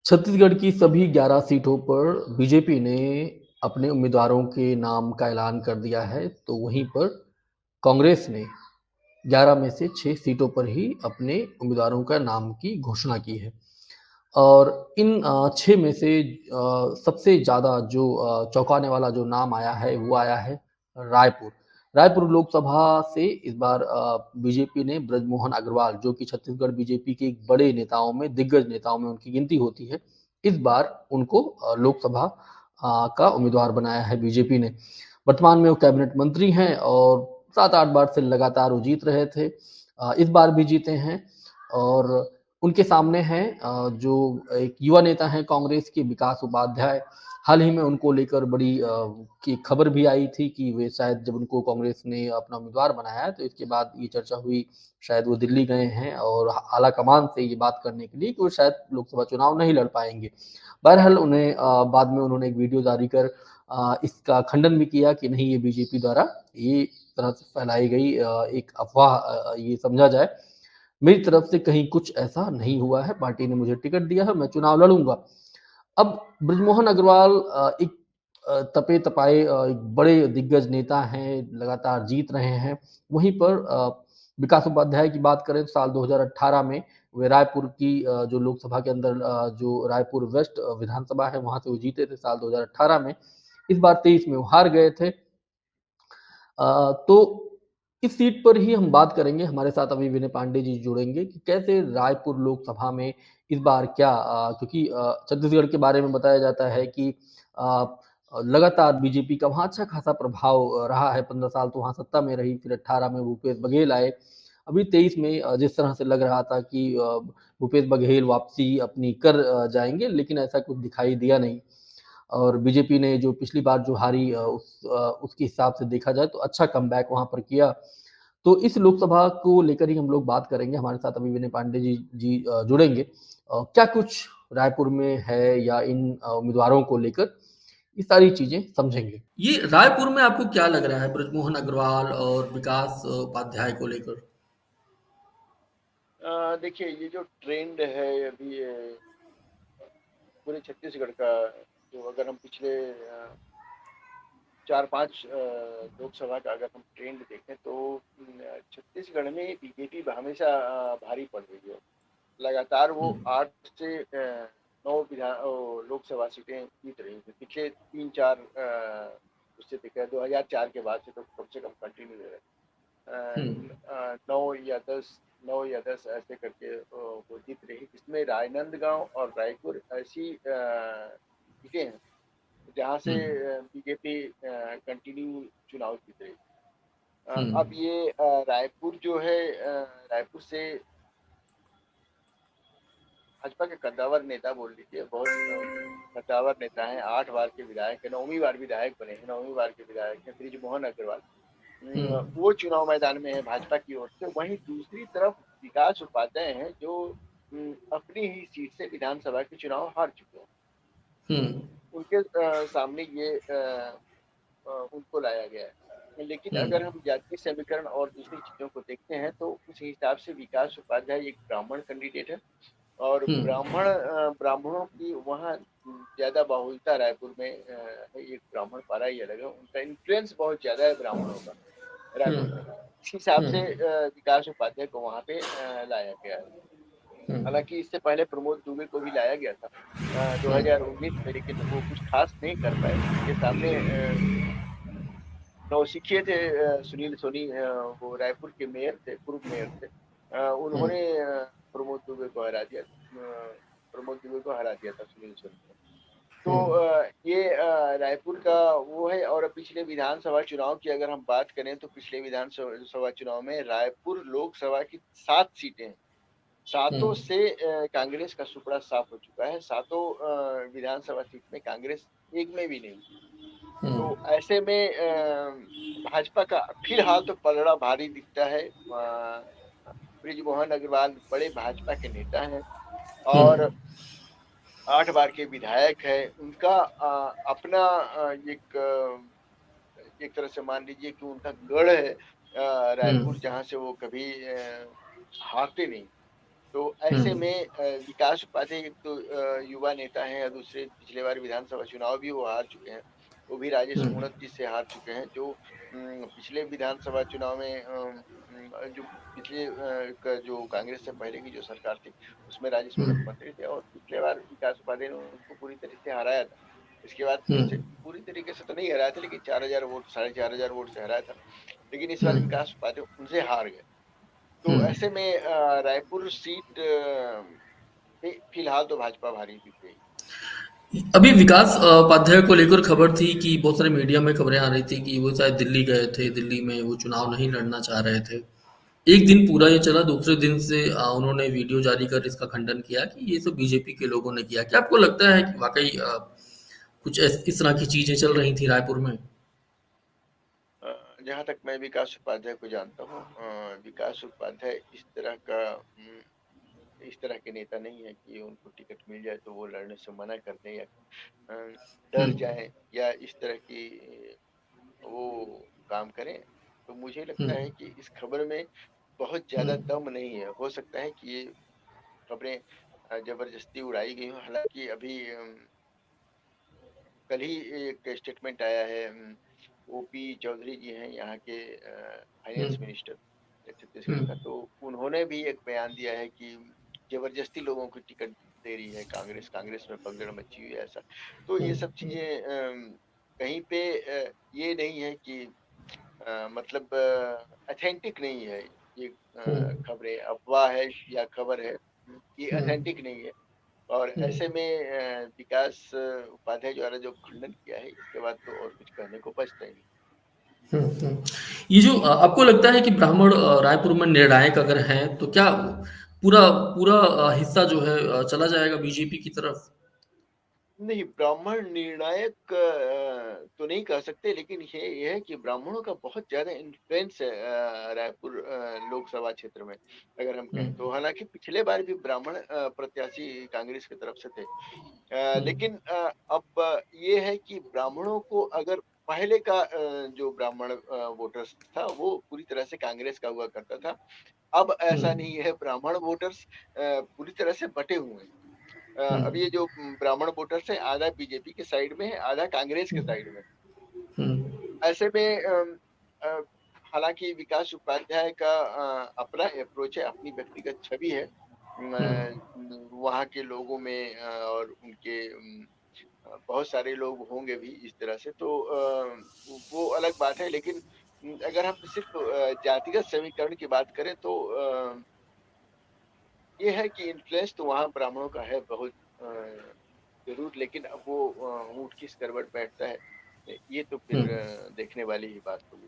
छत्तीसगढ़ की सभी 11 सीटों पर बीजेपी ने अपने उम्मीदवारों के नाम का ऐलान कर दिया है, तो वहीं पर कांग्रेस ने 11 में से 6 सीटों पर ही अपने उम्मीदवारों का नाम की घोषणा की है। और इन 6 में से सबसे ज़्यादा जो चौंकाने वाला जो नाम आया है, वो आया है रायपुर। रायपुर लोकसभा से इस बार बीजेपी ने बृजमोहन अग्रवाल, जो कि छत्तीसगढ़ बीजेपी के एक बड़े नेताओं में, दिग्गज नेताओं में उनकी गिनती होती है। इस बार उनको लोकसभा का उम्मीदवार बनाया है बीजेपी ने। वर्तमान में वो कैबिनेट मंत्री हैं और 7-8 बार से लगातार वो जीत रहे थे। इस बार भी जीते हैं और उनके सामने हैं जो एक युवा नेता हैं कांग्रेस के विकास उपाध्याय। हाल ही में उनको लेकर बड़ी की खबर भी आई थी कि वे शायद जब उनको कांग्रेस ने अपना उम्मीदवार बनाया है, तो इसके बाद ये चर्चा हुई, शायद वो दिल्ली गए हैं और आलाकमान से ये बात करने के लिए कि वो शायद लोकसभा चुनाव नहीं लड़ पाएँगे। बहरहाल उन्हें बाद में उन्होंने एक वीडियो जारी कर इसका खंडन भी किया कि नहीं, ये बीजेपी द्वारा ये तरह से फैलाई गई एक अफ़वाह ये समझा जाए। मेरी तरफ से कहीं कुछ ऐसा नहीं हुआ है, पार्टी ने मुझे टिकट दिया है, मैं चुनाव लड़ूँगा। अब बृजमोहन अग्रवाल एक तपे-तपाए एक बड़े दिग्गज नेता हैं, लगातार जीत रहे हैं। वहीं पर विकास उपाध्याय की बात करें तो साल 2018 में वे रायपुर की जो लोकसभा के अंदर जो रायपुर वेस्ट विधानसभा है, वहाँ से वो जीते थे साल 2018 में। इस बार 23 में वो हार गए थे। तो इस सीट पर ही हम बात करेंगे, हमारे साथ अभी विनय पांडे जी जुड़ेंगे कि कैसे रायपुर लोकसभा में इस बार क्या क्योंकि छत्तीसगढ़ के बारे में बताया जाता है कि अ, लगातार बीजेपी का वहाँ अच्छा खासा प्रभाव रहा है, 15 साल तो वहाँ सत्ता में रही, फिर 18 में भूपेश बघेल आए। अभी 23 में जिस तरह से लग रहा था कि भूपेश बघेल वापसी अपनी कर जाएँगे, लेकिन ऐसा कुछ दिखाई दिया नहीं। और बीजेपी ने जो पिछली बार जो हारी उसके हिसाब से देखा जाए तो अच्छा कमबैक वहाँ पर किया। तो इस लोकसभा को लेकर ही हम लोग बात करेंगे। हमारे साथ अभी विनय पांडे जी जुड़ेंगे। क्या कुछ रायपुर में है या इन उम्मीदवारों को लेकर, ये सारी चीज़ें समझेंगे। ये रायपुर में आपको क्या लग रहा है बृजमोहन अग्रवाल और विकास उपाध्याय को लेकर? देखिए ये जो ट्रेंड है अभी पूरे छत्तीसगढ़ का, जो अगर हम पिछले 4-5 लोकसभा का अगर हम ट्रेंड देखें तो छत्तीसगढ़ में बीजेपी हमेशा भारी पड़ रही है। लगातार वो हुँ, 8 से 9 लोकसभा सीटें जीत रही हैं। पिछले 3-4 उससे देखा 2004 के बाद से तो कम से कम कंटिन्यू है। हुँ, 9 या 10 ऐसे करके वो जीत रही, जिसमें राजनांदगांव और रायपुर ऐसी सीटें हैं जहाँ से हुँ, बीजेपी कंटिन्यू चुनाव जीत रही। हुँ, अब ये रायपुर जो है, रायपुर से भाजपा के कद्दावर नेता बोल लीजिए, बहुत कद्दावर नेता हैं, 8 बार के विधायक हैं, 9वीं बार विधायक बने हैं, 9वीं बार के विधायक हैं बृजमोहन अग्रवाल। हुँ, वो चुनाव मैदान में है भाजपा की ओर से। वहीं दूसरी तरफ विकास उपाध्याय हैं जो अपनी ही सीट से विधानसभा के चुनाव हार चुके हैं। हुँ, उनके सामने ये उनको लाया गया है। लेकिन हुँ, अगर हम जातीय समीकरण और दूसरी चीज़ों को देखते हैं तो उस हिसाब से विकास उपाध्याय एक ब्राह्मण कैंडिडेट है और हुँ, ब्राह्मणों की वहाँ ज़्यादा बाहुल्यता रायपुर में है। एक ब्राह्मण पारा ही अलग है, उनका इन्फ्लुएंस बहुत ज़्यादा है ब्राह्मणों का हुँ, रायपुर में। इस हिसाब हुँ, से विकास उपाध्याय को वहाँ पे लाया गया है। हुँ, हालाँकि इससे पहले प्रमोद दुबे को भी लाया गया था हुँ, 2019 में, लेकिन वो कुछ खास नहीं कर पाए। उनके सामने नौसिखिए थे सुनील सोनी, वो रायपुर के मेयर थे, पूर्व मेयर थे। हुँ, उन्होंने प्रमोद दुबे को हरा दिया, प्रमोद दुबे को हरा दिया था सुनील सोनी ने। तो हुँ, ये रायपुर का वो है। और पिछले विधानसभा चुनाव की अगर हम बात करें तो पिछले विधानसभा चुनाव में रायपुर लोकसभा की 7 सीटें हैं। हुँ, सातों से कांग्रेस का सुपड़ा साफ हो चुका है। सातों विधानसभा सीट में कांग्रेस एक में भी नहीं। हुँ, तो ऐसे में भाजपा का फिलहाल तो पलड़ा भारी दिखता है। बृजमोहन अग्रवाल बड़े भाजपा के नेता हैं हुँ, और 8 बार के विधायक हैं। उनका अपना एक तरह से मान लीजिए कि उनका गढ़ है हुँ, रायपुर, जहाँ से वो कभी हारते नहीं। तो ऐसे हम्म में विकास उपाध्याय एक तो युवा नेता हैं, और दूसरे पिछले बार विधानसभा चुनाव भी वो हार चुके हैं। वो भी राजेश हम्म मूणत जी से हार चुके हैं, जो पिछले विधानसभा चुनाव में जो पिछले जो कांग्रेस से पहले की जो सरकार थी, उसमें राजेश मूणत हम्म मंत्री थे, और पिछले बार विकास उपाध्याय ने उनको पूरी तरह से हराया था। इसके बाद उनसे हम्म पूरी तरीके से तो नहीं हराया था, लेकिन 4000 वोट, 4500 वोट से हराया था। लेकिन इस बार हम्म विकास उपाध्याय उनसे हार गए। तो हम्म। ऐसे में रायपुर सीट फिलहाल तो भाजपा भारी दिख रही है। अभी विकास उपाध्याय को लेकर खबर थी कि बहुत सारे मीडिया में खबरें आ रही थी कि वो शायद दिल्ली गए थे, दिल्ली में वो चुनाव नहीं लड़ना चाह रहे थे। एक दिन पूरा ये चला, दूसरे दिन से उन्होंने वीडियो जारी कर इसका खंडन किया कि ये सब बीजेपी के लोगों ने किया। क्या आपको लगता है कि वाकई कुछ इस तरह की चीजें चल रही थी रायपुर में? जहाँ तक मैं विकास उपाध्याय को जानता हूँ, विकास उपाध्याय इस तरह के नेता नहीं है कि उनको टिकट मिल जाए तो वो लड़ने से मना कर दें, या अ, डर हम्म जाएं, या इस तरह की वो काम करें। तो मुझे लगता हम्म है कि इस खबर में बहुत ज्यादा हम्म दम नहीं है। हो सकता है कि ये खबरें जबरदस्ती उड़ाई गई हों। हालांकि अभी कल ही एक स्टेटमेंट आया है, ओपी चौधरी जी हैं यहाँ के फाइनेंस हम्म मिनिस्टर छत्तीसगढ़ का, हम्म तो उन्होंने भी एक बयान दिया है कि जबरदस्ती लोगों को टिकट दे रही है कांग्रेस, कांग्रेस में भगदड़ मची हुई है, ऐसा। तो ये सब हम्म चीजें कहीं पे ये नहीं है कि मतलब अथेंटिक नहीं है। ये हम्म खबरें अफवाह है या खबर है, ये हम्म अथेंटिक नहीं है। और हम्म ऐसे में विकास उपाध्याय द्वारा जो खंडन किया है, इसके बाद तो और कुछ कहने को बचता ही नहीं। हम्म। ये जो आपको लगता है कि ब्राह्मण रायपुर में निर्णायक अगर हैं तो क्या पूरा पूरा हिस्सा जो है चला जाएगा बीजेपी की तरफ? नहीं, ब्राह्मण निर्णायक तो नहीं कह सकते, लेकिन ये है कि ब्राह्मणों का बहुत ज्यादा इन्फ्लुएंस है रायपुर लोकसभा क्षेत्र में, अगर हम कहें हम्म तो। हालांकि पिछले बार भी ब्राह्मण प्रत्याशी कांग्रेस की तरफ से थे, हम्म लेकिन अब ये है कि ब्राह्मणों को अगर पहले का जो ब्राह्मण वोटर्स था, वो पूरी तरह से कांग्रेस का हुआ करता था। अब ऐसा हम्म नहीं है। ब्राह्मण वोटर्स पूरी तरह से बटे हुए हैं। अब हम्म ये जो ब्राह्मण वोटर्स है, आधा बीजेपी के साइड में है, आधा कांग्रेस के हम्म साइड में। हम्म ऐसे में अ, हालांकि विकास उपाध्याय का अपना अप्रोच है, अपनी व्यक्तिगत छवि है वहाँ के लोगों में, और उनके बहुत सारे लोग होंगे भी इस तरह से, तो वो अलग बात है। लेकिन अगर हम सिर्फ जातिगत समीकरण की बात करें तो ये है कि इन्फ्लुएंस तो वहाँ ब्राह्मणों का है बहुत जरूर, लेकिन अब वो ऊँट किस करवट बैठता है, ये तो फिर हम्म। देखने वाली ही बात होगी।